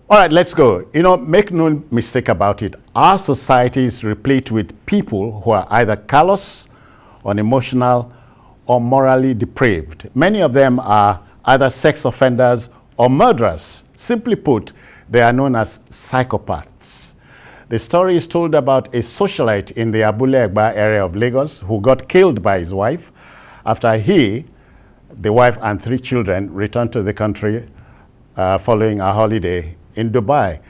All right, let's go. You know, make no mistake about it. Our society is replete with people who are either callous, unemotional, or morally depraved. Many of them are either sex offenders or murderers. Simply put, they are known as psychopaths. The story is told about a socialite in the Abule Egba area of Lagos who got killed by his wife after he, the wife and 3 children returned to the country following a holiday in Dubai.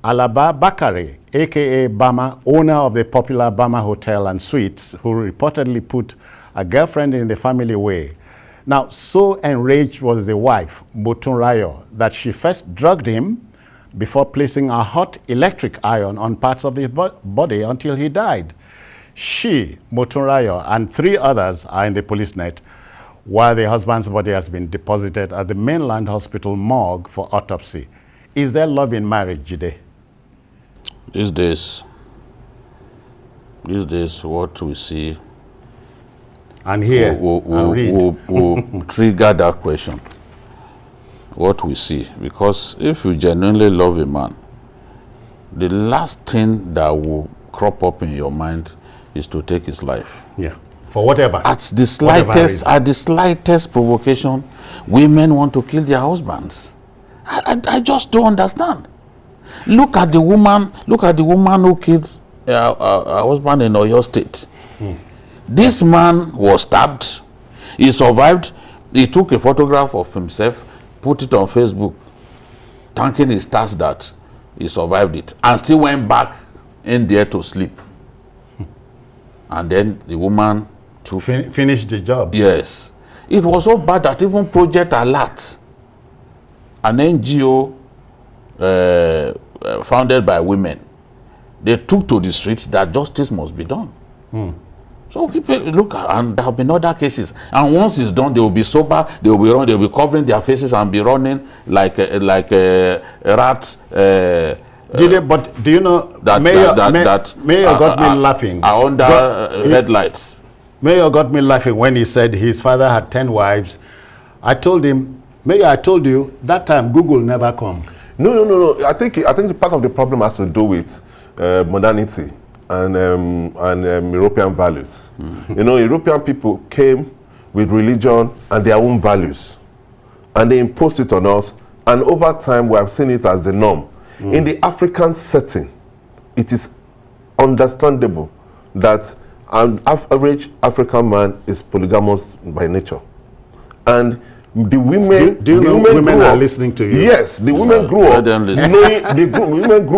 Alaba Bakari, aka Bama, owner of the popular Bama Hotel and Suites, who reportedly put a girlfriend in the family way. Now, so enraged was the wife, Motunrayo, that she first drugged him before placing a hot electric iron on parts of his body until he died. She, Motunrayo, and 3 others are in the police net, while the husband's body has been deposited at the mainland hospital morgue for autopsy. Is there love in marriage, Jide? These days, what we see and here will trigger that question. What we see, because if you genuinely love a man, the last thing that will crop up in your mind is to take his life. Yeah. For whatever. At the slightest provocation, women want to kill their husbands. I just don't understand. Look at the woman who killed her husband in Oyo State. This man was stabbed. He survived. He took a photograph of himself, put it on Facebook, thanking his stars that he survived it, and still went back in there to sleep. And then the woman took... Finished the job. Yes. It was so bad that even Project Alert, an NGO founded by women, they took to the street that justice must be done. So people look, and there have been other cases. And once it's done, they will be sober, they will be covering their faces and be running like a rat. But do you know that Mayor got me laughing. Under headlights. Mayor got me laughing when he said his father had 10 wives. I told him, Mayor, I told you that time Google never come. No. I think the part of the problem has to do with modernity and European values. You know, European people came with religion and their own values, and they imposed it on us. And over time, we have seen it as the norm. In the African setting, it is understandable that an average African man is polygamous by nature, and the women, women are listening to you. Yes, the women grew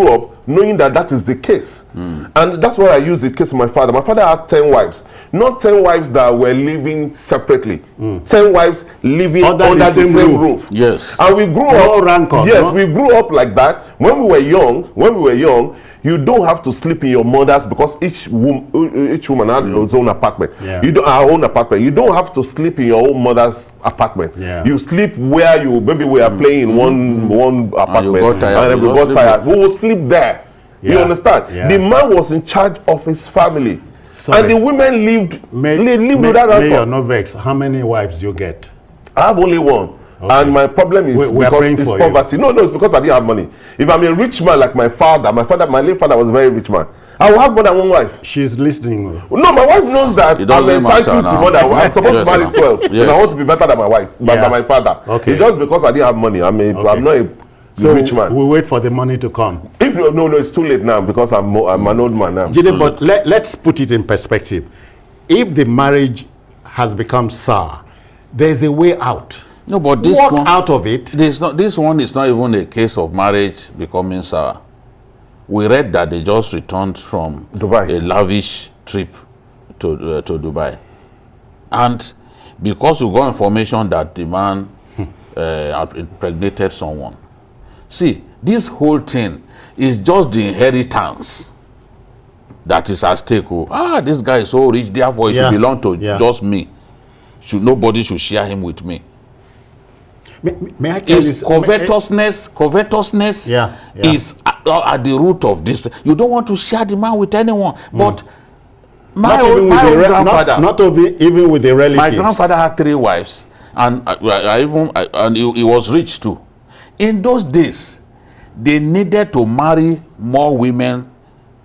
up knowing that that is the case, and that's why I use the case of my father. My father had 10 wives, not 10 wives that were living separately. 10 wives living under the same roof. Yes, and we grew up. Yes, we grew up like that. When we were young, you don't have to sleep in your mother's, because each woman had her own apartment. Yeah. Our own apartment. You don't have to sleep in your own mother's apartment. Yeah. You sleep where maybe we are playing in one apartment, and then we got tired. We will sleep there. Yeah. You understand? Yeah. The man was in charge of his family. Sorry. And the women lived without rancor. Mayor, no vex. How many wives you get? I have only one. Okay. And my problem is because it's poverty. No, it's because I didn't have money. If I'm a rich man like my late father was a very rich man, I will have more than one wife. She's listening. No, my wife knows that I'm entitled to more than one. I'm supposed to marry 12. And I want to be better than my wife, than my father. Okay. It's just because I didn't have money. I'm not a rich man. We wait for the money to come. No, it's too late now, because I'm an old man now. Jide, but let's put it in perspective. If the marriage has become sour, there's a way out. No, but this Walk out of it. This one is not even a case of marriage becoming sour. We read that they just returned from Dubai, a lavish trip to Dubai, and because we got information that the man had impregnated someone. See, this whole thing is just the inheritance that is at stake. This guy is so rich, therefore he should belong to just me. Nobody should share him with me. May I tell you, covetousness is at the root of this. You don't want to share the man with anyone, but my own grandfather, not even with the relatives. My grandfather had 3 wives, and he was rich too. In those days, they needed to marry more women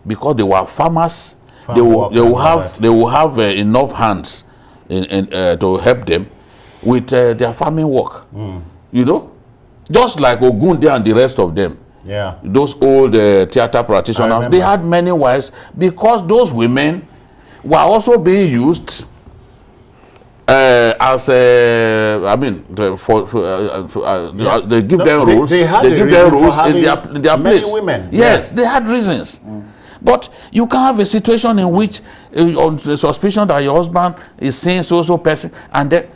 because they were farmers. They will have enough hands to help them with their farming work. You know, just like Ogunde and the rest of them. Yeah. Those old theater practitioners, they had many wives because those women were also being used as I mean, they give them roles. They give them roles in their place. Women. Yes, they had reasons. But you can have a situation in which, on the suspicion that your husband is seeing so person, and then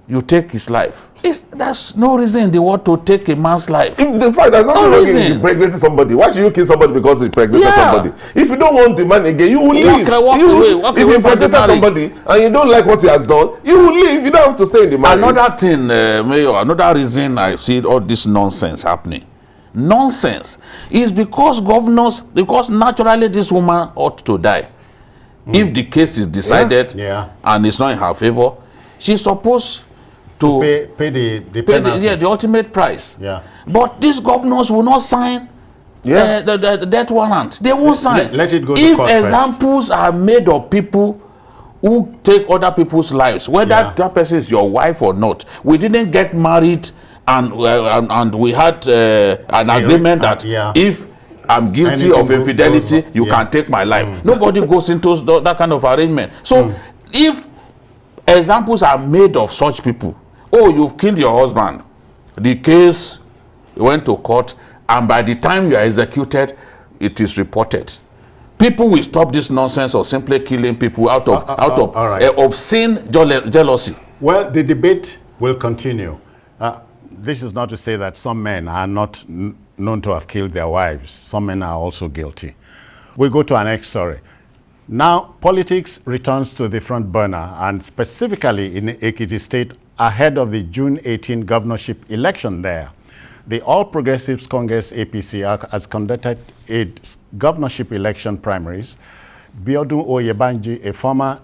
you take his life. There's no reason in the world to take a man's life. In fact, there's nothing wrong in impregnating somebody. Why should you kill somebody because he impregnated somebody? If you don't want the man again, you will leave. Walk if you impregnated somebody and you don't like what he has done, you will leave. You don't have to stay in the marriage. Another thing, Mayor, another reason I see all this nonsense happening. Nonsense is because naturally this woman ought to die. If the case is decided and it's not in her favor, she's supposed to pay the penalty. The ultimate price. Yeah. But these governors will not sign the death warrant. They won't sign. Let it go to court if examples are made of people who take other people's lives, whether that person is your wife or not, we didn't get married and we had an agreement that if I'm guilty of infidelity, you can take my life. Nobody goes into that kind of arrangement. So if examples are made of such people, oh, you've killed your husband, the case went to court, and by the time you are executed, it is reported. People will stop this nonsense of simply killing people out of obscene jealousy. Well, the debate will continue. This is not to say that some men are not known to have killed their wives. Some men are also guilty. We go to our next story. Now, politics returns to the front burner, and specifically in Ekiti State, ahead of the June 18 governorship election there. The All Progressives Congress APC has conducted its governorship election primaries. Biodun Oyebanji, a former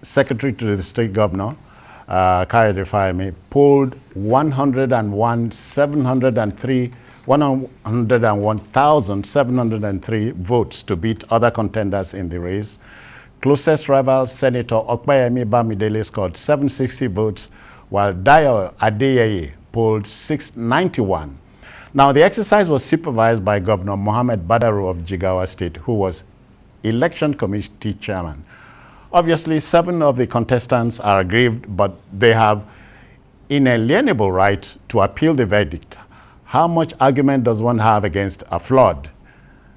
secretary to the state governor, polled 101,703 votes to beat other contenders in the race. Closest rival, Senator Okpayemi Bamidele, scored 760 votes, while Dayo Adeyeye polled 691. Now, the exercise was supervised by Governor Mohammed Badaru of Jigawa State, who was election committee chairman. Obviously, 7 of the contestants are aggrieved, but they have inalienable right to appeal the verdict. How much argument does one have against a fraud?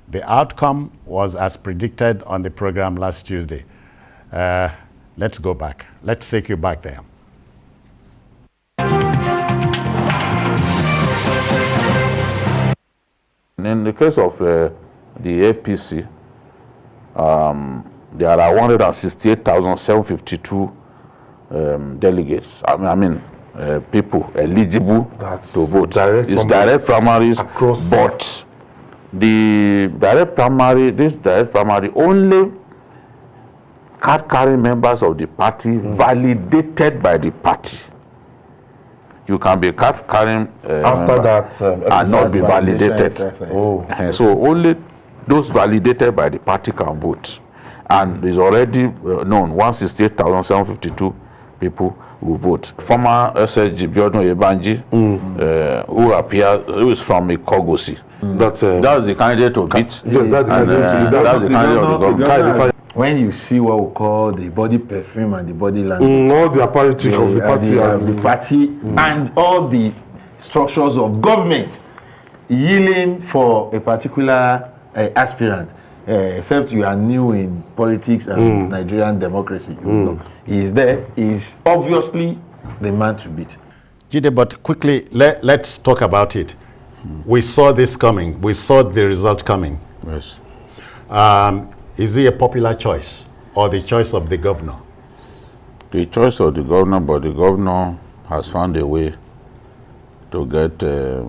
The outcome was as predicted on the program last Tuesday. Let's go back. Let's take you back there. In the case of the APC, there are 168,752 delegates. People eligible to vote. It's direct primaries, but this direct primary only card-carrying members of the party validated by the party. You can be card-carrying after that and not be validated. So only those validated by the party can vote. And it's already known 168,752 people will vote. Former SSG Biodun Oyebanji, who is from Ikogosi. That's the candidate to beat. Yes, that's the candidate of the government. When you see what we call the body perfume and the body language, all the apparatus of the party, and all the structures of government yielding for a particular aspirant, except you are new in politics and Nigerian democracy, you know, he is obviously the man to beat. Jide, but quickly, let's talk about it. We saw this coming. We saw the result coming. Yes. Is he a popular choice or the choice of the governor? The choice of the governor, but the governor has found a way to get a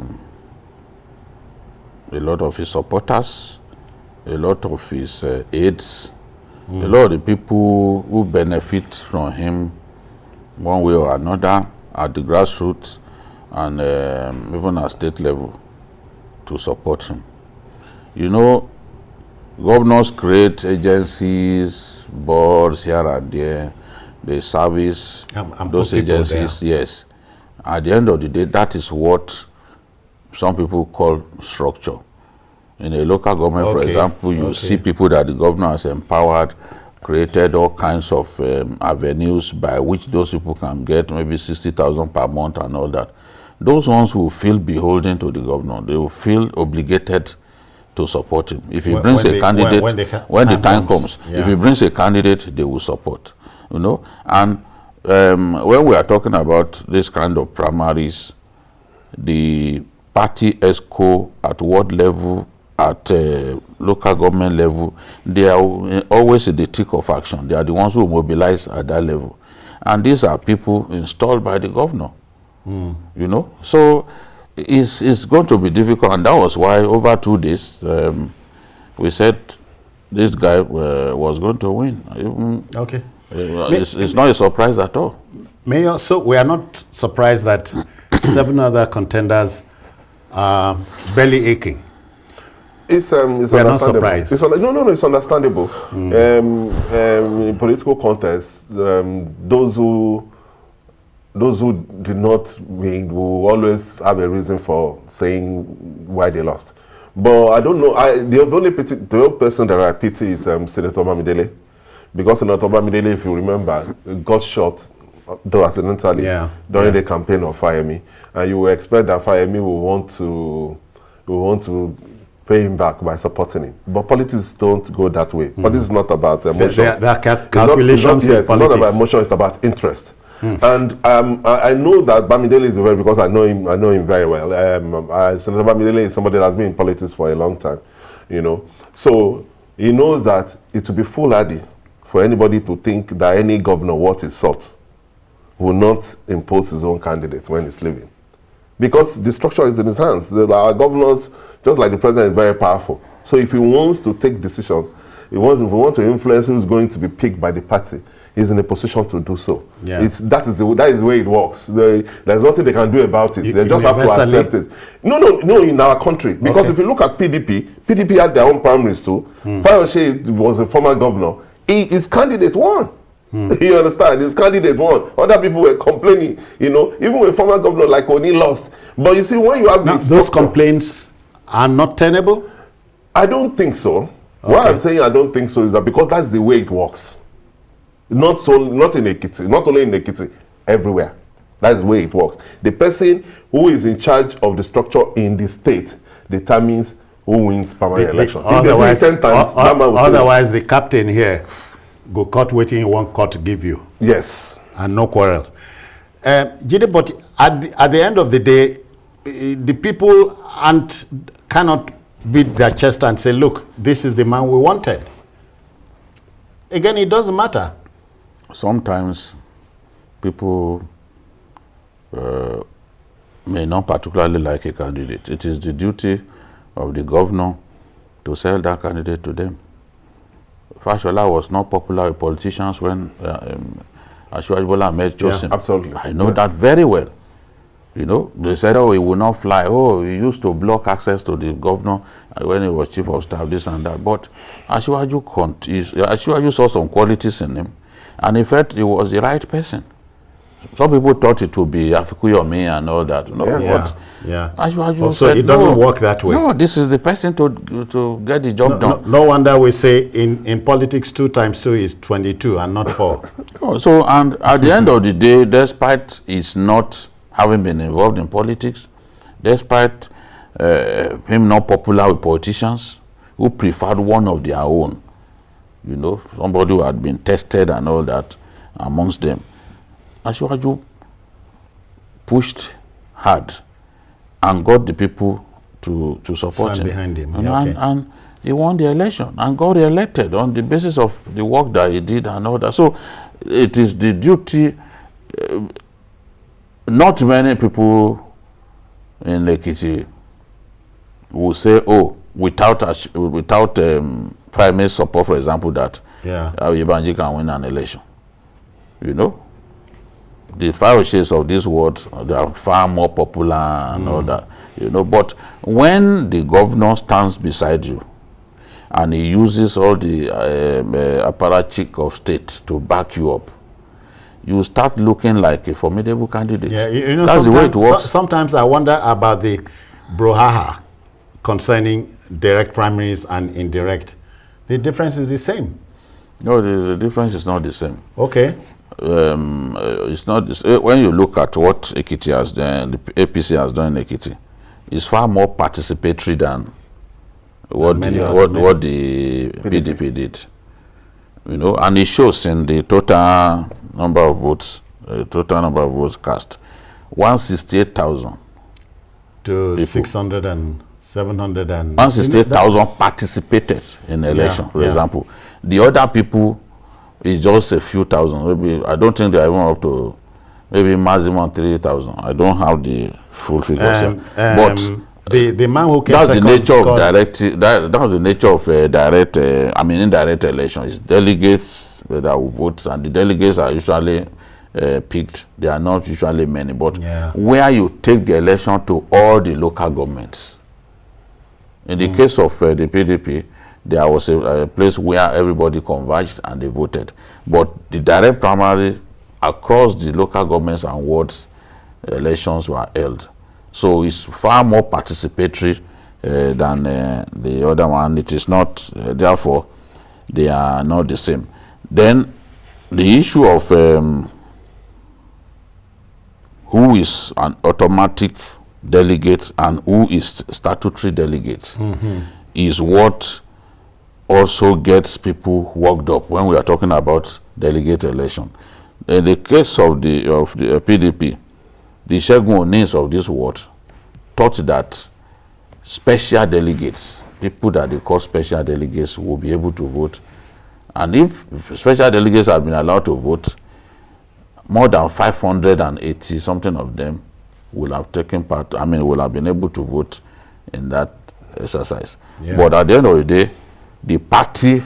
lot of his supporters, a lot of his aides, a lot of the people who benefit from him one way or another at the grassroots and even at state level. to support him. You know, governors create agencies, boards here and there. They service those agencies, yes. At the end of the day, that is what some people call structure. In a local government, for example, you see people that the governor has empowered, created all kinds of avenues by which those people can get maybe 60,000 per month and all that. Those ones will feel beholden to the governor. They will feel obligated to support him. If he brings a candidate, when the time comes, if he brings a candidate, they will support. You know, and when we are talking about this kind of primaries, the party ESCO at ward level, at local government level, they are always in the thick of action. They are the ones who mobilize at that level. And these are people installed by the governor. You know, so it's going to be difficult, and that was why over 2 days we said this guy was going to win. It's not a surprise at all. Mayor, so we are not surprised that 7 other contenders are belly aching. It's we are not surprised. No, it's understandable. In political contests, those who did not win will always have a reason for saying why they lost. But I don't know. The only person that I pity is Senator Bamidele, because Senator Bamidele, if you remember, got shot, though accidentally, during the campaign of Fayemi, and you will expect that Fayemi will want to pay him back by supporting him. But politics don't go that way. Politics is not about emotions. There are calculations in politics. It's not about emotion, it's about interest. And I know that Bamidele is very, because I know him very well. Senator Bamidele is somebody that has been in politics for a long time, you know. So he knows that it will be foolhardy for anybody to think that any governor worth his salt will not impose his own candidate when he's leaving. Because the structure is in his hands. Our governors, just like the president, is very powerful. So if he wants to take decisions, if we want to influence who's going to be picked by the party, he's in a position to do so. That is the way it works. There's nothing they can do about it. They just have to accept it. No, in our country. Because if you look at PDP had their own primaries too. Fayose was a former governor. His candidate won. You understand? His candidate won. Other people were complaining, you know, even a former governor like Oni lost. But you see, when you have those complaints are not tenable? I don't think so. Why I'm saying I don't think so is that because that's the way it works. Not in Ekiti, not only in Ekiti, everywhere. That's the way it works. The person who is in charge of the structure in the state determines who wins permanent election. Otherwise, the captain here go cut waiting in one court to give you. Yes. And no quarrels. Jide, but at the end of the day, the people cannot beat their chest and say, look, this is the man we wanted. Again, it doesn't matter. Sometimes people may not particularly like a candidate. It is the duty of the governor to sell that candidate to them. Fashola was not popular with politicians when Asiwaju Bola Ahmed chose him. Absolutely. I know that very well. You know, they said, oh, he will not fly. Oh, he used to block access to the governor when he was chief of staff, this and that. But Asiwaju saw some qualities in him, and he felt he was the right person. Some people thought it would be Afikuyomi and all that. No, Asiwaju said, it doesn't work that way. No, this is the person to get the job done. No wonder we say in politics 2 times 2 is 22 and not 4. So, and at the end of the day, despite his not having been involved in politics, despite him not popular with politicians who preferred one of their own, you know, somebody who had been tested and all that amongst them, Asiwaju pushed hard and got the people to support him. Behind him. And he won the election and got re-elected on the basis of the work that he did and all that. So it is the duty. Not many people in Ekiti will say, oh, without primary support, for example, that Oyebanji can win an election. You know? The Fayoshis of this world, they are far more popular and all that. You know, but when the governor stands beside you and he uses all the apparatchik of state to back you up, you start looking like a formidable candidate. Yeah, you know, that's the way it works. Sometimes I wonder about the brouhaha concerning direct primaries and indirect. The difference is the same. No, the difference is not the same. Okay. It's not this. When you look at what Ekiti has done, the APC has done in Ekiti, it's far more participatory than what the PDP did. You know, and it shows in the total number of votes, cast, 168,000 to 600 and 700 and 168,000 participated in the election. For example, the other people is just a few thousand. Maybe I don't think they are even up to maybe maximum 3,000. I don't have the full figures, but the man who came that's second the nature of direct. That's the nature of direct. Indirect election is delegates that will vote, and the delegates are usually picked. They are not usually many, but where you take the election to all the local governments. In the case of the PDP, there was a place where everybody converged and they voted. But the direct primary across the local governments and wards, elections were held. So it's far more participatory than the other one. It is not, therefore, they are not the same. Then the issue of who is an automatic delegate and who is statutory delegate is what also gets people worked up when we are talking about delegate election. In the case of the PDP, the Segun Onis of this world thought that special delegates, people that they call special delegates, will be able to vote. And if special delegates have been allowed to vote, more than 580 something of them will have taken part, will have been able to vote in that exercise. But at the end of the day, the party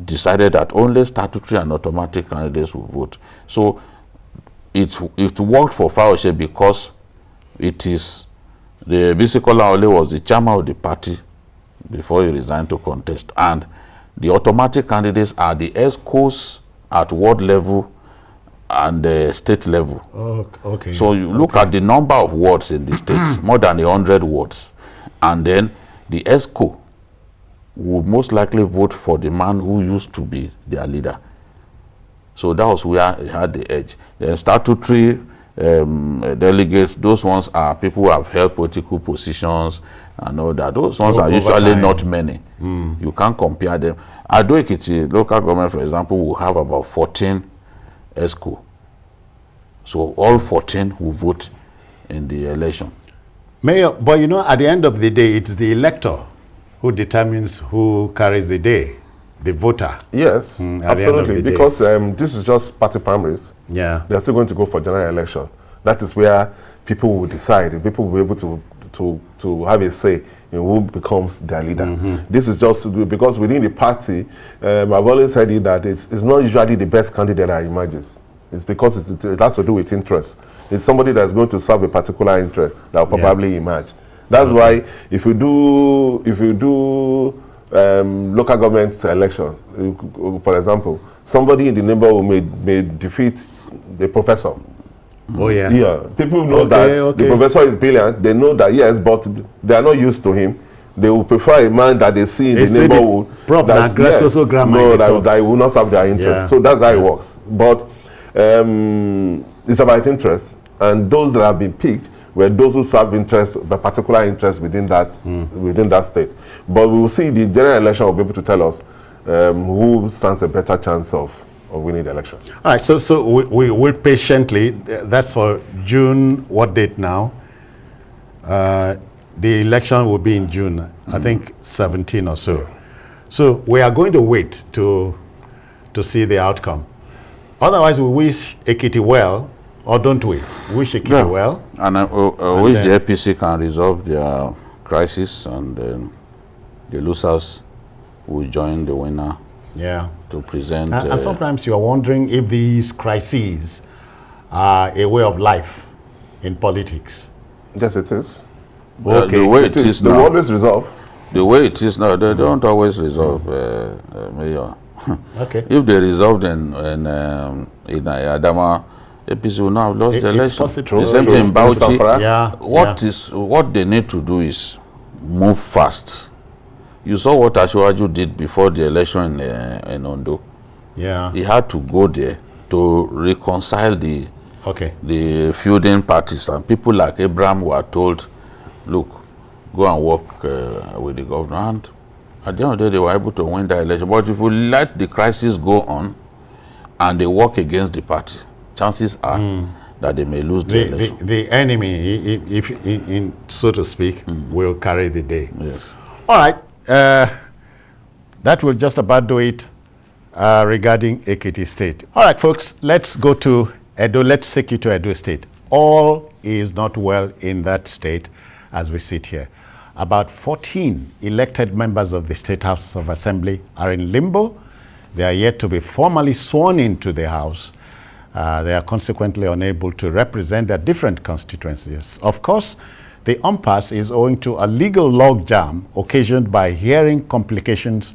decided that only statutory and automatic candidates will vote. So it worked for Fayose because it is the Bisi Kolawole was the chairman of the party before he resigned to contest, and the automatic candidates are the ESCOs at ward level and the state level. Okay. So you look at the number of wards in the state, more than 100 wards, and then the ESCO would most likely vote for the man who used to be their leader. So that was where he had the edge. The statutory delegates, those ones are people who have held political positions and all that. Those ones are usually not many. You can't compare them. Ado Ekiti, local government, for example, will have about 14 ESCO. So all 14 will vote in the election. Mayor, but you know, at the end of the day, it's the elector who determines who carries the day, the voter. Yes, absolutely, because this is just party primaries. Yeah. They're still going to go for general election. That is where people will decide, people will be able to have a say in who becomes their leader. This is just because within the party, I've always said it that it's not usually the best candidate that emerges. It's because it has to do with interest. It's somebody that's going to serve a particular interest that will probably emerge. That's why if you do local government election, for example, somebody in the neighborhood may defeat the professor. Oh yeah. Yeah. People know that the professor is brilliant. They know that, yes, but they are not used to him. They will prefer a man that they see in the neighborhood. That will not serve their interest. Yeah. So that's how it works. But it's about interest, and those that have been picked were those who serve interest, the particular interest within that state. But we will see the general election will be able to tell us who stands a better chance of winning the election. All right, so we will patiently, that's for June, what date now? The election will be in June, I think 17 or so. So we are going to wait to see the outcome. Otherwise, we wish Ekiti well, or don't we? Wish Ekiti well. And I wish the APC can resolve their crisis, and the losers will join the winner. Yeah. To present. And sometimes you are wondering if these crises are a way of life in politics. Yes, it is. Okay. The way it is now. They always resolve. The way it is now, they don't always resolve, Mayor. Okay. If they resolved in Adama, APC will not have lost the election. Possible. The same thing in Bauchi. Yeah. What they need to do is move fast. You saw what Ashwaju did before the election in Ondo. Yeah. He had to go there to reconcile the feuding parties, and people like Abraham were told, look, go and work with the governor, and at the end of the day they were able to win the election. But if we let the crisis go on and they work against the party, chances are that they may lose the election. The enemy, if in so to speak, will carry the day. Yes. All right. That will just about do it regarding Ekiti State. All right, folks, let's go to Edo. Let's take you to Edo State. All is not well in that state as we sit here. About 14 elected members of the State House of Assembly are in limbo. They are yet to be formally sworn into the House. They are consequently unable to represent their different constituencies. Of course, the impasse is owing to a legal logjam occasioned by hearing complications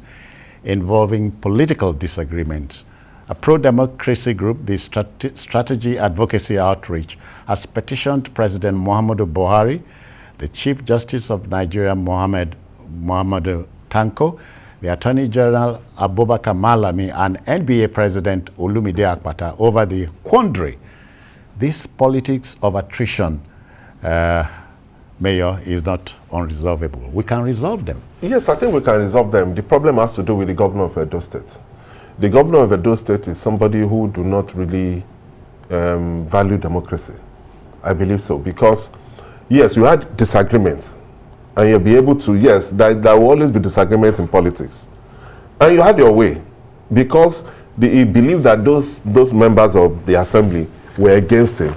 involving political disagreements. A pro-democracy group, the Strategy Advocacy Outreach, has petitioned President Muhammadu Buhari, the Chief Justice of Nigeria, Muhammadu Tanko, the Attorney General Abubakar Malami, and NBA President Olumide Akpata over the quandary. This politics of attrition, Mayor, is not unresolvable. We can resolve them. Yes, I think we can resolve them. The problem has to do with the governor of Edo State. The governor of Edo State is somebody who do not really value democracy. I believe so, because yes, you had disagreements, and you'll be able to, yes, there will always be disagreements in politics. And you had your way, because he believed that those members of the assembly were against him.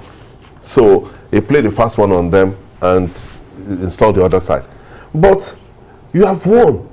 So he played the first one on them and installed the other side. But you have won.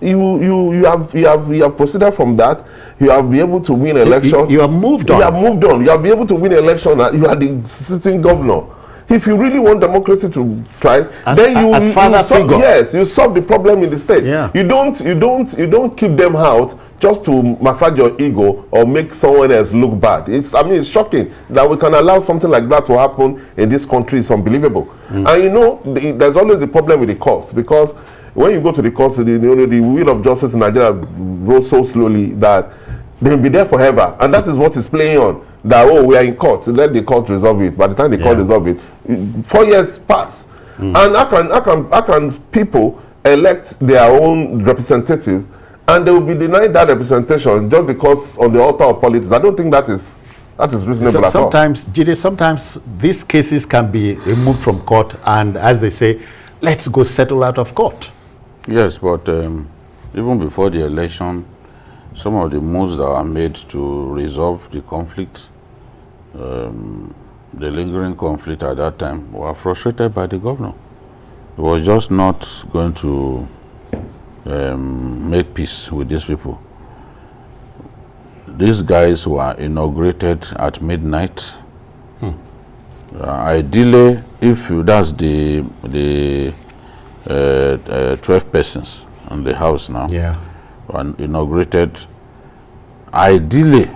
You have proceeded from that. You have been able to win election. You have moved on. You have moved on. You have been able to win election. You are the sitting governor. If you really want democracy to try, then you solve the problem in the state. Yeah. You don't keep them out just to massage your ego or make someone else look bad. It's shocking that we can allow something like that to happen in this country. It's unbelievable. And you know, there's always a problem with the courts, because when you go to the courts, the wheel of justice in Nigeria rolls so slowly that they'll be there forever, and that is what is playing on. That, oh, we are in court, let the court resolve it. By the time the court resolve it, 4 years pass. And how can people elect their own representatives and they will be denied that representation just because on the altar of politics? I don't think that is reasonable at all. Sometimes these cases can be removed from court, and as they say, let's go settle out of court. Yes, but even before the election, some of the moves that were made to resolve the conflict, the lingering conflict at that time, were frustrated by the governor. He was just not going to make peace with these people. These guys were inaugurated at midnight. Ideally, that's the 12 persons in the house now. Yeah. And inaugurated. Ideally,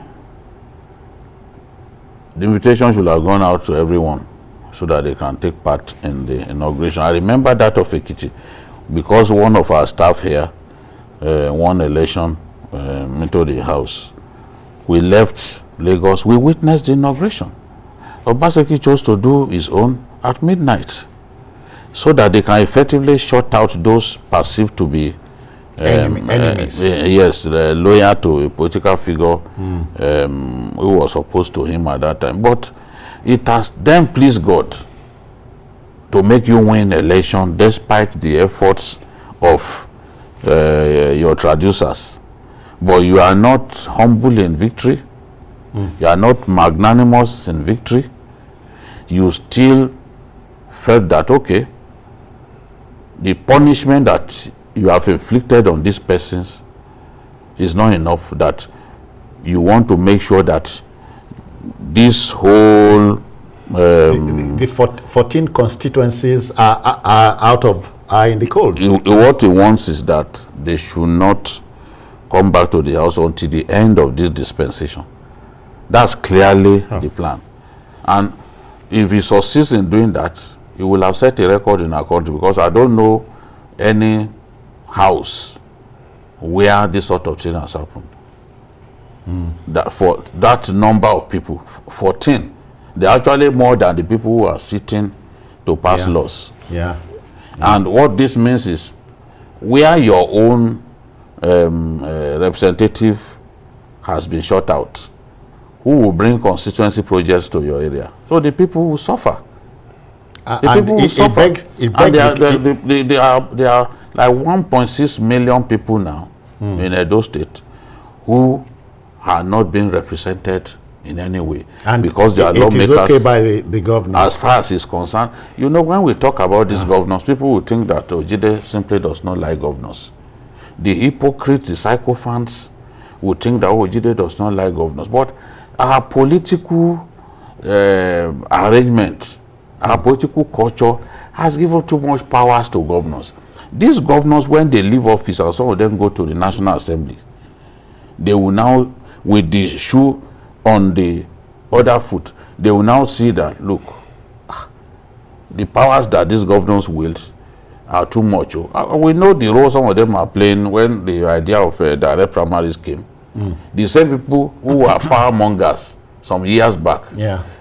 the invitation should have gone out to everyone so that they can take part in the inauguration. I remember that of Ekiti, because one of our staff here won election into the house. We left Lagos, we witnessed the inauguration. Obaseki chose to do his own at midnight so that they can effectively shut out those perceived to be enemies. Yes, loyal to a political figure who was opposed to him at that time. But it has then pleased God to make you win election despite the efforts of your traducers. But you are not humble in victory. You are not magnanimous in victory. You still felt that, okay, the punishment that you have inflicted on these persons is not enough, that you want to make sure that this whole the 14 constituencies are in the cold. What he wants is that they should not come back to the house until the end of this dispensation. That's clearly the plan. And if he succeeds in doing that, he will have set a record in our country, because I don't know any house where this sort of thing has happened. That for that number of people, 14, they're actually more than the people who are sitting to pass laws. Yeah. And what this means is, where your own representative has been shut out, who will bring constituency projects to your area? So the people will suffer. The people will suffer. And they are like 1.6 million people now in Edo State who are not being represented in any way, and because they are lawmakers. It is okay by the governor. As far as is concerned, you know, when we talk about these governors, people will think that Ojide simply does not like governors. The hypocrites, the sycophants, will think that Ojide does not like governors. But our political arrangement, our political culture has given too much powers to governors. These governors, when they leave office, and some of them go to the National Assembly, they will now, with the shoe on the other foot, they will now see that, look, the powers that these governors wield are too much. We know the role some of them are playing when the idea of direct primaries came. The same people who were power mongers some years back,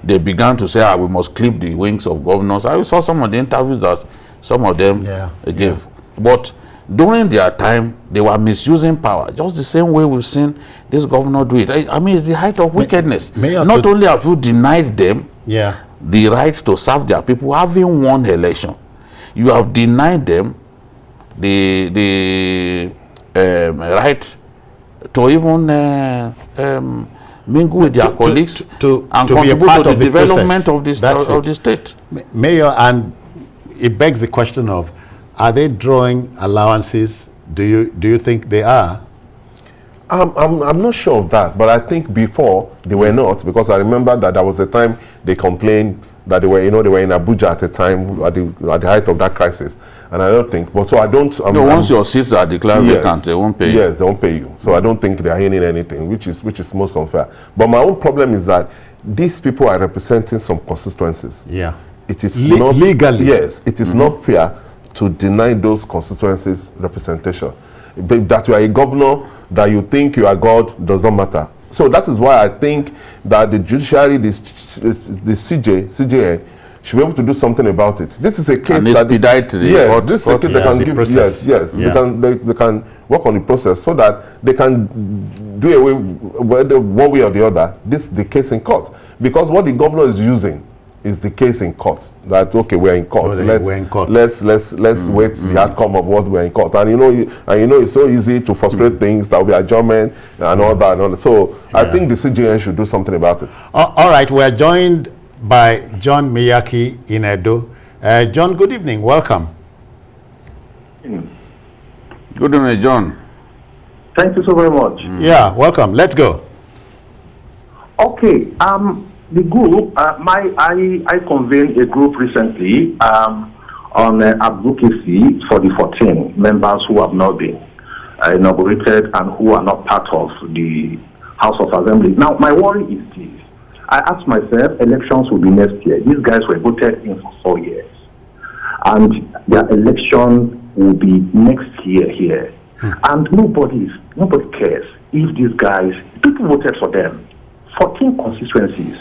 they began to say, we must clip the wings of governors. I saw some of the interviews that some of them gave. But during their time, they were misusing power, just the same way we've seen this governor do it. I mean, it's the height of wickedness. Not only have you denied them the right to serve their people, having won election, you have denied them the right to even mingle with their colleagues and contribute to the development of the state. Mayor, and it begs the question of, are they drawing allowances? Do you think they are? I'm not sure of that, but I think before they were not, because I remember that there was a time they complained that they were in Abuja at the time at the height of that crisis, and I don't think. But so I don't. Once your seats are declared vacant, they won't pay you. Yes, they won't pay you. So I don't think they are earning anything, which is most unfair. But my own problem is that these people are representing some constituencies. Yeah, it is not legally. Yes, it is not fair to deny those constituencies representation. That you are a governor, that you think you are God, does not matter. So that is why I think that the judiciary, the CJN, should be able to do something about it. This is a case that this is a case they can give. They can work on the process so that they can do away whether one way or the other. This is the case in court, because what the governor is using is the case in court. That okay, we're in court. Let's wait the outcome of what we're in court. And you know it's so easy to frustrate things. That will be adjournment and all that. So I think the CJN should do something about it. All right, we're joined by John Miyaki in Edo. John, good evening. Welcome. Good evening, John. Thank you so very much. Yeah, welcome. Let's go. Okay. The group, I convened a group recently on advocacy for the 14 members who have not been inaugurated and who are not part of the House of Assembly. Now, my worry is this. I asked myself, elections will be next year. These guys were voted in for 4 years. And their election will be next year here. And nobody cares if these guys, people voted for them. 14 constituencies,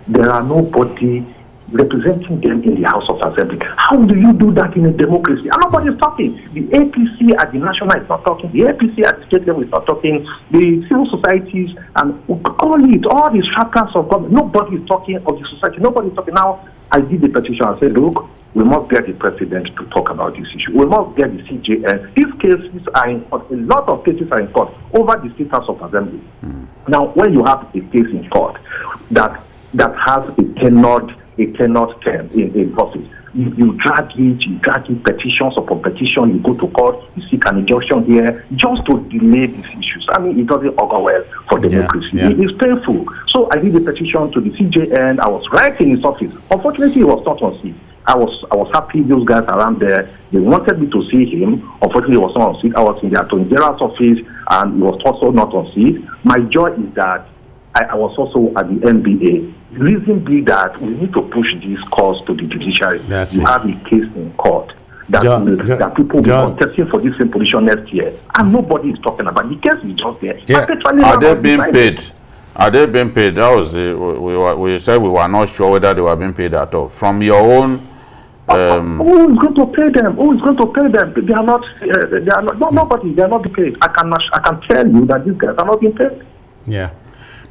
there are nobody representing them in the House of Assembly. How do you do that in a democracy? And nobody is talking. The APC at the national is not talking. The APC at the state level is not talking. The civil societies and all the structures of government, nobody is talking of the society. Nobody is talking. Now, I did the petition and said, look, we must get the president to talk about this issue. We must get the CJN. These cases are in court. A lot of cases are in court over the State House of Assembly. Now, when you have a case in court that has a tenured term in office, You drag it, petitions upon petition, you go to court, you seek an injunction here, just to delay these issues. I mean, it doesn't augur well for democracy. Yeah. It's painful. So I did a petition to the CJN. I was right in his office. Unfortunately, he was not on seat. I was happy those guys around there, they wanted me to see him. Unfortunately, he was not on seat. I was in the Attorney General's office, and he was also not on seat. My joy is that I was also at the NBA. The reason be that we need to push this cause to the judiciary. You have a case in court that people will be contesting for this same position next year, and nobody is talking about it. The case is just there. Yeah. Are they being paid? Are they being paid? That was we said we were not sure whether they were being paid at all. From your own. Who is going to pay them? Who is going to pay them? They are not. Nobody. They are not being paid. I can tell you that these guys are not being paid. Yeah.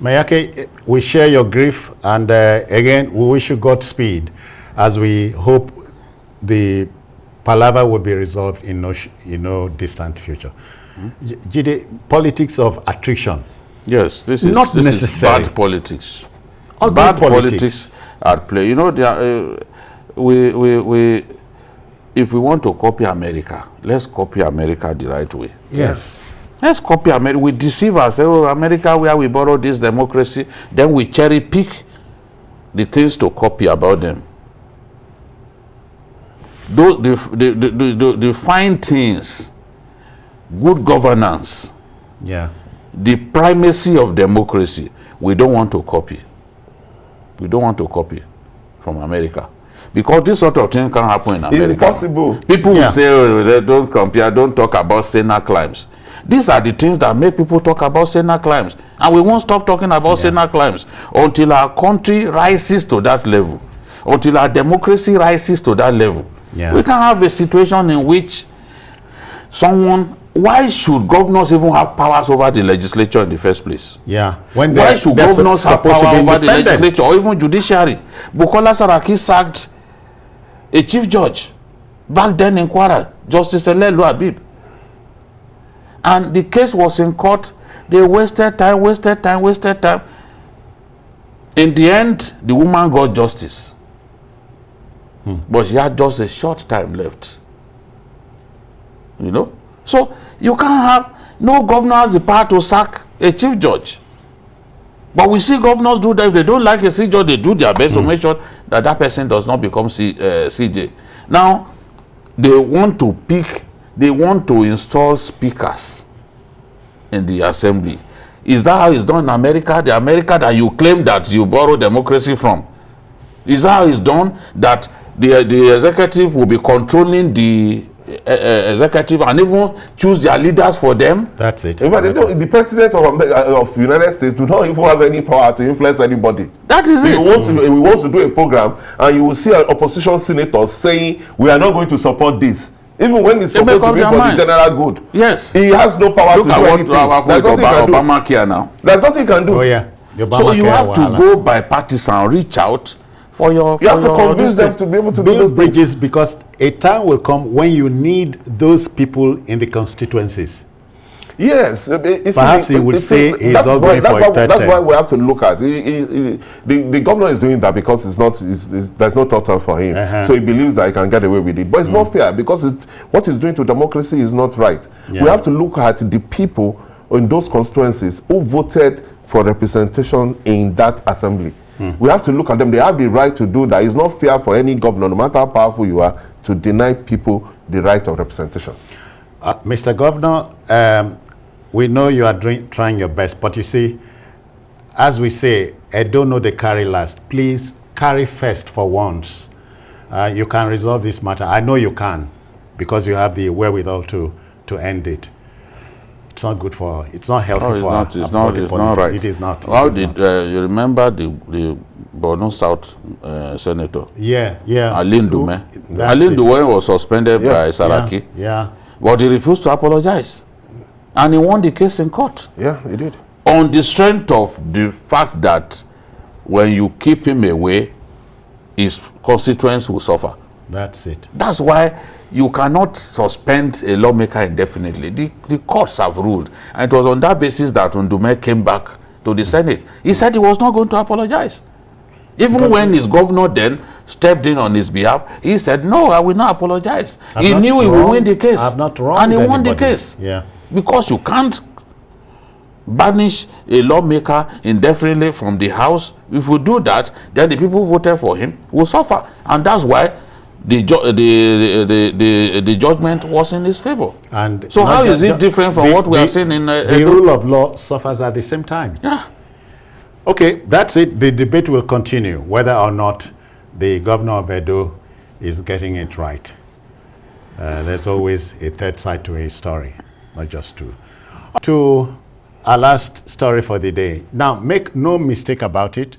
Mayake, we share your grief, and again, we wish you Godspeed as we hope the palaver will be resolved in no distant future. Jide, politics of attrition. Yes, this is not necessary. Bad politics. Bad politics at play. You know, we if we want to copy America, let's copy America the right way. Yes. Let's copy America. We deceive ourselves. Oh, America, where we borrow this democracy, then we cherry pick the things to copy about them. The fine things, good governance, the primacy of democracy, we don't want to copy. We don't want to copy from America. Because this sort of thing can happen in America. It's impossible. People will say, oh, they don't compare, don't talk about Senate climbs. These are the things that make people talk about Senate climbs. And we won't stop talking about Senate climbs until our country rises to that level. Until our democracy rises to that level. Yeah. We can have a situation in which why should governors even have powers over the legislature in the first place? Yeah. Why should governors have power over the legislature or even judiciary? Bukola Saraki sacked a chief judge back then in Kwara, Justice Elelu Habib. And the case was in court. They wasted time. In the end, the woman got justice. But she had just a short time left. You know? So you can't have, no governor has the power to sack a chief judge. But we see governors do that. If they don't like a chief judge, they do their best to make sure that that person does not become CJ. Now, they want to install speakers in the assembly. Is that how it's done in America? The America that you claim that you borrow democracy from? Is that how it's done? That the executive will be controlling the executive and even choose their leaders for them? That's it. In fact, the president of the United States do not even have any power to influence anybody. That is it. We want to do a program, and you will see an opposition senator saying, we are not going to support this. Even when it's supposed to be for the general good. Yes. He has no power to do anything. There's nothing he can do. Obamacare now. There's nothing he can do. Oh, yeah. So you have to go bipartisan, reach out for your... You have to convince them to be able to build those bridges, because a time will come when you need those people in the constituencies. Yes. Perhaps he would say he's not going for a third term. That's why we have to look at it. The governor is doing that because there's no third term for him. So he believes that he can get away with it. But it's not fair, because what he's doing to democracy is not right. We have to look at the people in those constituencies who voted for representation in that assembly. We have to look at them. They have the right to do that. It's not fair for any governor, no matter how powerful you are, to deny people the right of representation. Mr. Governor, we know you are trying your best, but you see, as we say, I don't know the carry last. Please carry first for once. You can resolve this matter. I know you can, because you have the wherewithal to end it. It's not good for, it's not healthy for us. It's not right. It is not. How did you remember the Borno South senator? Yeah. Alin Dume. Alin Dume was suspended by Saraki. Yeah. But he refused to apologize. And he won the case in court. Yeah, he did. On the strength of the fact that when you keep him away, his constituents will suffer. That's it. That's why you cannot suspend a lawmaker indefinitely. The courts have ruled. And it was on that basis that Ndume came back to the Senate. He said he was not going to apologize. Even when his governor then stepped in on his behalf, he said, no, I will not apologize. He knew he would win the case. I'm not wrong. And he won the case. Yeah. Because you can't banish a lawmaker indefinitely from the house. If you do that, then the people who voted for him will suffer. And that's why the judgment was in his favor. And so how is it different from what we are seeing in the rule of law suffers at the same time? Yeah. Okay, that's it. The debate will continue whether or not the governor of Edo is getting it right. There's always a third side to a story, not just two. To our last story for the day. Now, make no mistake about it,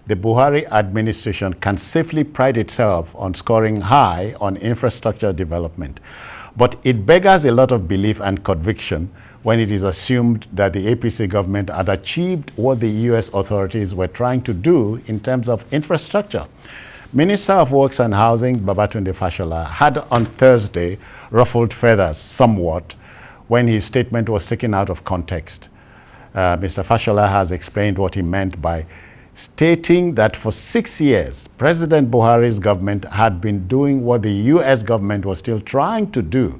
the Buhari administration can safely pride itself on scoring high on infrastructure development. But it beggars a lot of belief and conviction when it is assumed that the APC government had achieved what the U.S. authorities were trying to do in terms of infrastructure. Minister of Works and Housing, Babatunde Fashola, had on Thursday ruffled feathers somewhat when his statement was taken out of context. Mr. Fashola has explained what he meant by stating that for 6 years, President Buhari's government had been doing what the U.S. government was still trying to do.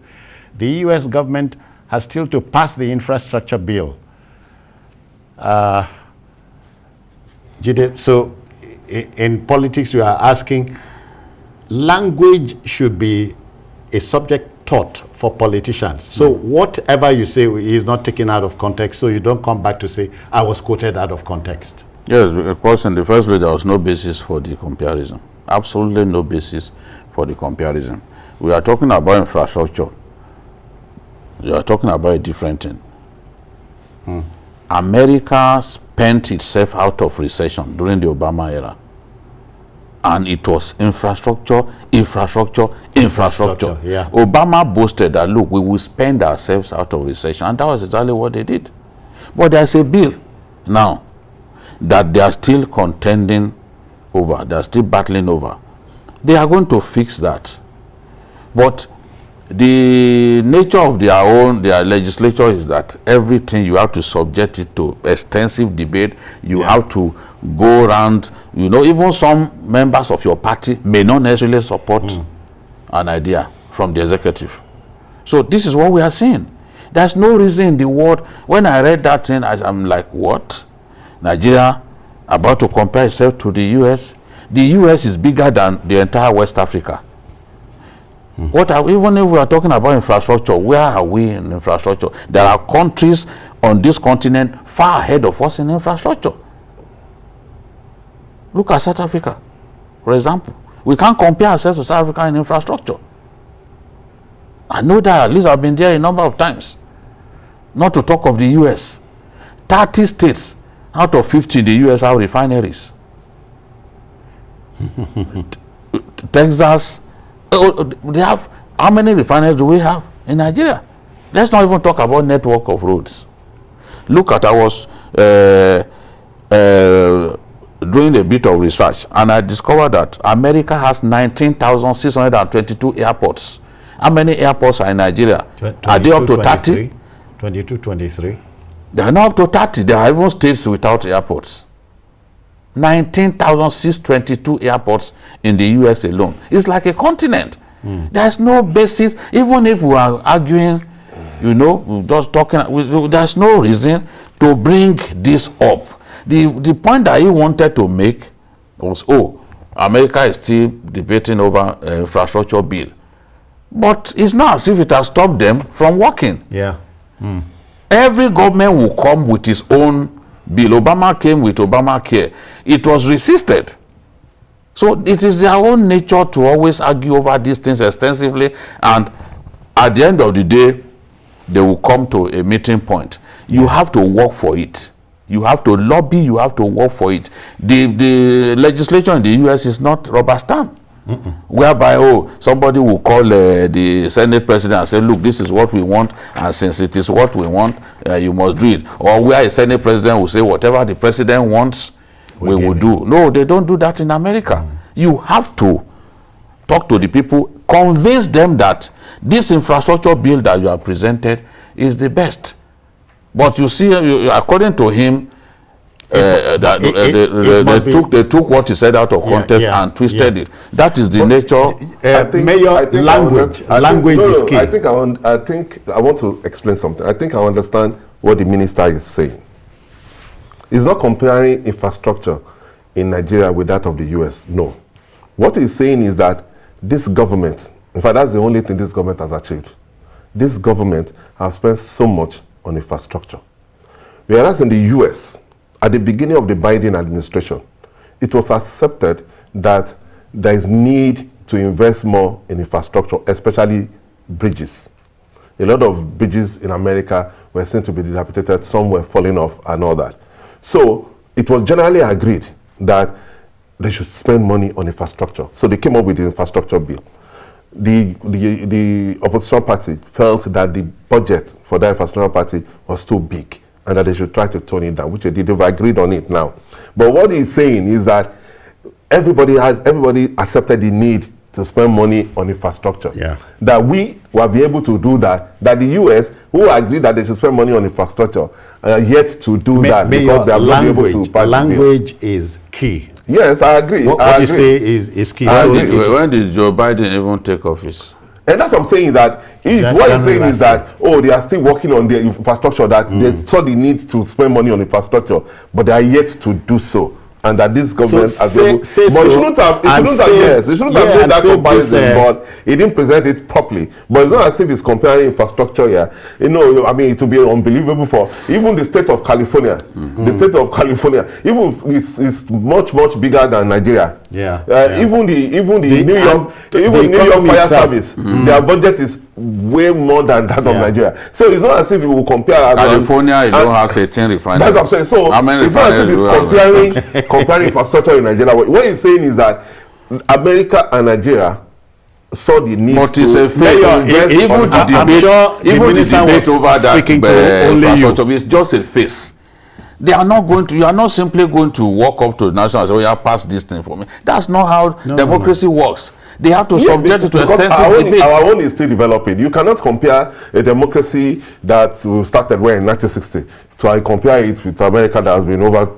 The U.S. government has still to pass the infrastructure bill. Jide, so in politics, you are asking, language should be a subject taught for politicians. So whatever you say is not taken out of context, so you don't come back to say, I was quoted out of context. Yes, of course, in the first place, there was no basis for the comparison. Absolutely no basis for the comparison. We are talking about infrastructure. We are talking about a different thing. America spent itself out of recession during the Obama era. And it was infrastructure. Yeah. Obama boasted that, look, we will spend ourselves out of recession. And that was exactly what they did. But there's a bill now that they are still contending over. They are still battling over. They are going to fix that. But the nature of their legislature is that everything you have to subject it to extensive debate. You have to go around, you know, even some members of your party may not necessarily support an idea from the executive. So this is what we are seeing. There's no reason in the world. When I read that thing, I'm like, what? Nigeria about to compare itself to the US? The US is bigger than the entire West Africa. Even if we are talking about infrastructure, where are we in infrastructure? There are countries on this continent far ahead of us in infrastructure. Look at South Africa, for example. We can't compare ourselves to South Africa in infrastructure. I know that, at least I've been there a number of times. Not to talk of the US. 30 states out of 50 in the US have refineries. Texas, they have, how many refineries do we have in Nigeria? Let's not even talk about network of roads. Look at, I was doing a bit of research, and I discovered that America has 19,622 airports. How many airports are in Nigeria? Are they up to 30? 22, 23. They are not up to 30. There are even states without airports. 19,622 airports in the US alone. It's like a continent. There's no basis. Even if we are arguing, you know, just talking, there's no reason to bring this up. The point that he wanted to make was, America is still debating over infrastructure bill. But it's not as if it has stopped them from working. Yeah. Every government will come with its own bill. Obama came with Obamacare. It was resisted. So it is their own nature to always argue over these things extensively, and at the end of the day, they will come to a meeting point. You have to work for it. You have to lobby, you have to work for it. The legislation in the US is not rubber stamp. Whereby, somebody will call the Senate president and say, look, this is what we want, and since it is what we want, you must do it. Or where a Senate president will say, whatever the president wants, we will do. No, they don't do that in America. You have to talk to the people, convince them that this infrastructure bill that you have presented is the best. But you see, according to him, They took what he said out of context and twisted it. That is the nature. Language is key. I think I want to explain something. I think I understand what the minister is saying. He's not comparing infrastructure in Nigeria with that of the US. No. What he's saying is that this government, in fact, that's the only thing this government has achieved. This government has spent so much on infrastructure. Whereas in the US, at the beginning of the Biden administration, it was accepted that there is need to invest more in infrastructure, especially bridges. A lot of bridges in America were seen to be dilapidated, some were falling off and all that. So it was generally agreed that they should spend money on infrastructure. So they came up with the infrastructure bill. The opposition party felt that the budget for that infrastructure party was too big and that they should try to tone it down, which they did. They've agreed on it now. But what he's saying is that everybody accepted the need to spend money on infrastructure. Yeah. That we will be able to do that. That the US, who agreed that they should spend money on infrastructure, are yet to do that because they are not able to. Language is key. Yes, I agree. What you say is key. When did Joe Biden even take office? And that's what I'm saying, that what he's saying is that, they are still working on their infrastructure, that they saw the need to spend money on infrastructure, but they are yet to do so. And that this government has able, but it shouldn't have made that comparison, but he didn't present it properly. But it's not as if he's comparing infrastructure here. It will be unbelievable for even the state of California. The state of California, even is much bigger than Nigeria. Yeah. Even the New York Fire Service, their budget is way more than that of Nigeria. So it's not as if you will compare. California, you don't have 18 refineries. That's what I'm saying. So it's not as if it's comparing infrastructure in Nigeria. What he's saying is that America and Nigeria saw the need to invest. Even the debate over that infrastructure is just a face. They are not going to. You are not simply going to walk up to the national and say, "Oh, yeah, pass this thing for me." That's not how democracy works. They have to subject it to extensive debate. Our own is still developing. You cannot compare a democracy that started in 1960 to compare it with America that has been over.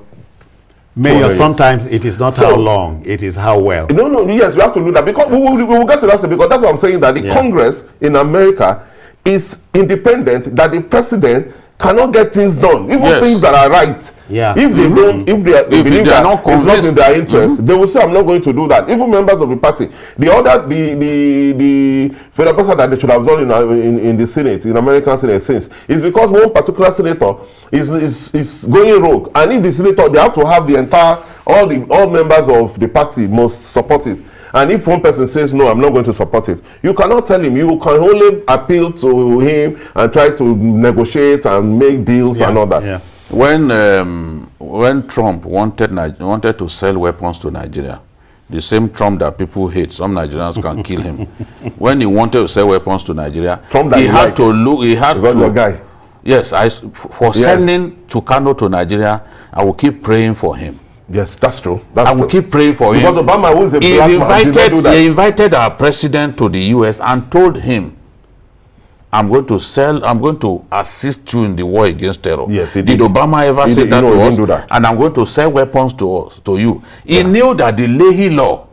Mayor, sometimes it is not how long, it is how well. Yes, we have to do that because we will get to that, because that's what I'm saying, that the Congress in America is independent, that the president cannot get things done, even things that are right. Yeah. If they don't, if they believe that it's not in their interest, they will say, "I'm not going to do that." Even members of the party, the federal president that they should have done in the Senate, in American Senate, since is because one particular senator is going rogue, and if the senator, they have to have all members of the party must support it. And if one person says, "No, I'm not going to support it," you cannot tell him. You can only appeal to him and try to negotiate and make deals and all that. Yeah. When Trump wanted to sell weapons to Nigeria, the same Trump that people hate, some Nigerians can kill him. When he wanted to sell weapons to Nigeria, he had to look. He had to. Your guy. Yes, for selling to Kano to Nigeria, I will keep praying for him. Yes, that's true. I will keep praying for him. Because Obama, who is a black man, did not do that. He invited our president to the US and told him, "I'm going to assist you in the war against terror." Yes, he did. Did Obama ever say that to us? Do that. And I'm going to sell weapons to you. He knew that the Leahy law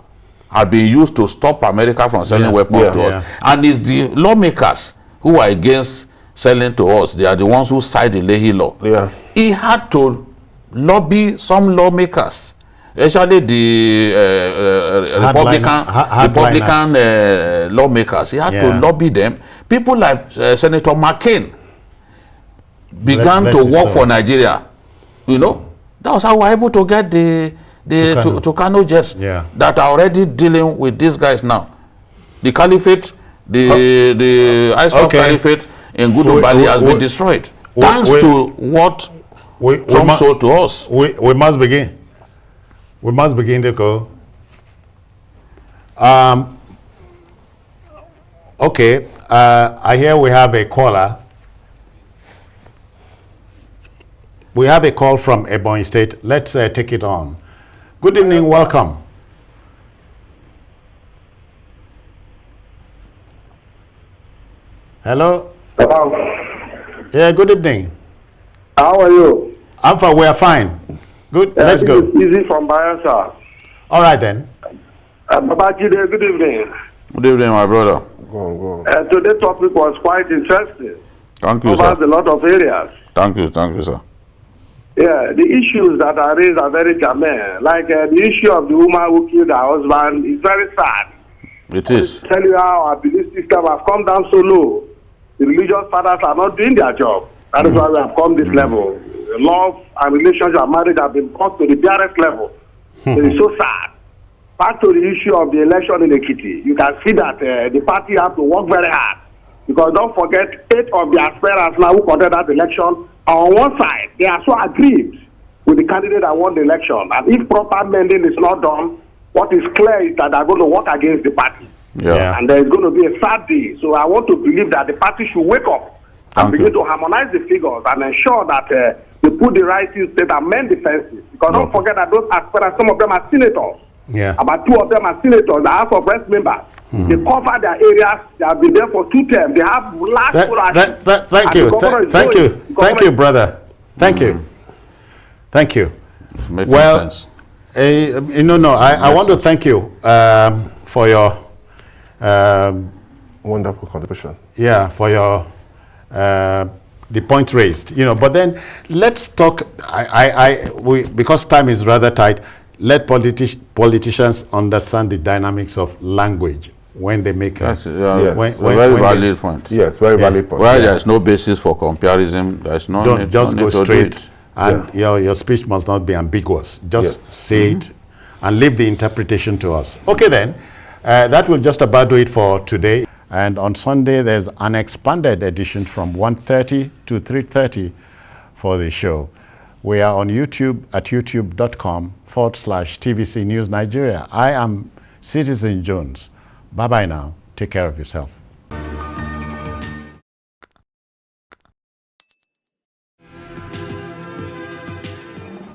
had been used to stop America from selling weapons to us. And it's the lawmakers who are against selling to us. They are the ones who cite the Leahy law. Yeah. He had to lobby some lawmakers, especially the Republican lawmakers. He had to lobby them. People like Senator McCain began to work for Nigeria. That was how we were able to get the Tucano jets that are already dealing with these guys now. The caliphate, the ISOP caliphate in Gudubali has been destroyed. Thanks to what Trump sold to us. We must begin. We must begin to go. Okay. I hear we have a caller. We have a call from Ebonyi State. Let's take it on. Good evening. Welcome. Hello. Hello. Yeah. Good evening. How are you? I'm fine. We are fine. Good. Let's go. Easy from Bayelsa. All right then. Babajide, good evening. Good evening, my brother. Go on. Today's topic was quite interesting. Thank you, sir. Covers a lot of areas. Thank you, sir. Yeah, the issues that are raised are very germane. Like the issue of the woman who killed her husband is very sad. It is. I tell you how our belief system has come down so low. The religious fathers are not doing their job. That is why we have come this level. Love and relationship and marriage have been brought to the barest level. It is so sad. Back to the issue of the election in Ekiti, you can see that the party have to work very hard. Because don't forget, 8 of the aspirants now who contested that election are on one side. They are so aggrieved with the candidate that won the election. And if proper mending is not done, what is clear is that they are going to work against the party. Yeah. And there is going to be a sad day. So I want to believe that the party should wake up and begin to harmonize the figures and ensure that they put the right things that amend the fences. Because don't forget that those aspirants, some of them are senators. Yeah. About 2 of them are senators, the House of Reps members. They cover their areas. They have been there for 2 terms. They have large thank you, brother. Thank you. Thank you. It's making sense. I want to thank you for your wonderful contribution. Yeah, for your the point raised. But then let's talk. Because time is rather tight. Let politicians understand the dynamics of language when they make a very valid point. Yes, very valid point. Where there is no basis for comparison, there is no need, just go straight, and Yeah. your speech must not be ambiguous. Just say it and leave the interpretation to us. Okay, then that will just about do it for today. And on Sunday, there's an expanded edition from 1:30 to 3:30 for the show. We are on YouTube at youtube.com/TVC News Nigeria. I am Citizen Jones. Bye-bye now. Take care of yourself.